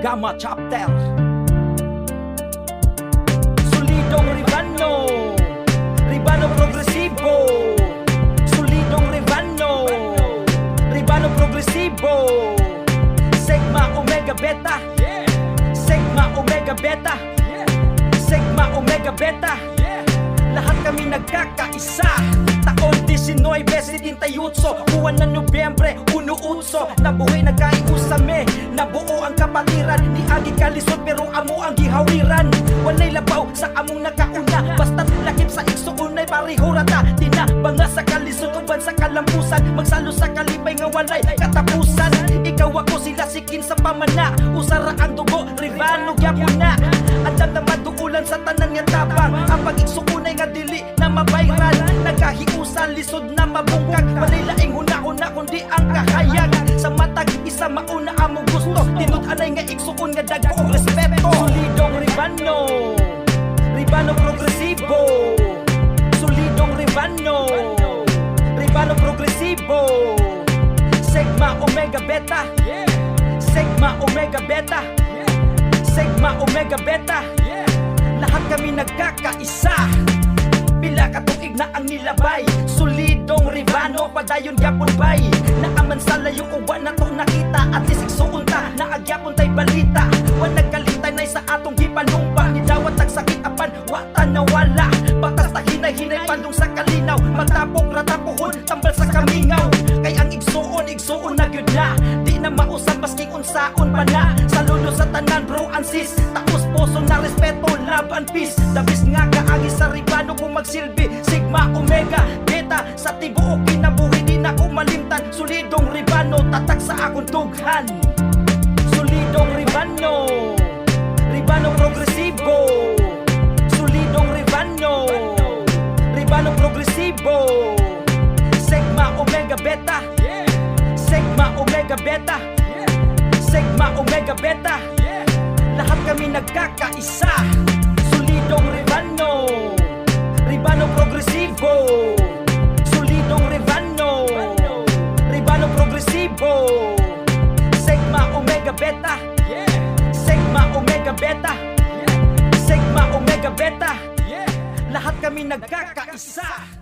Gamma Chapter. Solidong Ribano, Ribano Progresibo. Solidong Ribano, Ribano Progresibo. Sigma Omega Beta, Sigma Omega Beta, Sigma Omega Beta. Lahat kami nagkakaisa. Taon 1978, buwan ng Nobyembre, 1-8. Nabuhay nagkaiusame, nabuo ang kapatiran. Di agi kalisod pero amo ang gihawiran. Walay labaw sa among nakauna, basta't lakip sa igsuunay parihurata. Di na banga sa kalisod uban sa kalampusan, magsalo sa kalipay nga walay katapusan. Ikaw ako sila sikin sa pamana, usara ang dugo, Ribano gyapon na. Andam na maduulan sa tanan nga tabang, ang pag-igsuunay nga dili na mabayran. Nagkahiusan lisod na mabungkag, walay laing huna-huna kundi ang kahayag. Sa matag isa mauna amo gusto, tinud-anay nga igsuon nga dagko og respeto. Solidong Ribano, Ribano Progresibo. Solidong Ribano, Ribano Progresibo. Sigma Omega Beta, Sigma Omega Beta, Sigma Omega Beta. Lahat kami nagkakaisa, pila katuig na ang nilabay. Solidong Ribano, padayon gyapon bay. Naaman sa layo uwan na to nakita, at least igsuon ta, naagyapon tay balita. Wan nagkalitay nay sa atong gipanumpa, ni dawat nagsakit apan wata nawala. Batas ta hinay-hinay pandong sa kalinaw, magtapok ratapuhon tambal sa kamingaw. Kay ang igsuon na gyud na, di na mausan maski unsaon pa na. Saludo sa tanan bro and sis, tapos puso na respeto, love and peace. Dabis nga kaagi sa Ribano kung magsilbi, Sigma Omega Beta. Sa tibuok kinabuhi di na umalimtan, solidong Ribano tatak sa akong tughan. Solidong Ribano, Ribano Progresibo. Solidong Ribano, Ribano Progresibo. Sigma Omega Beta, Sigma Omega Beta, Sigma Omega Beta. Lahat kami nagkakaisa. Solidong Ribano, Ribano Progresibo. Solidong Ribano, Ribano Progresibo. Sigma Omega Beta, Sigma Omega Beta, Sigma Omega Beta. Lahat kami nagkakaisa.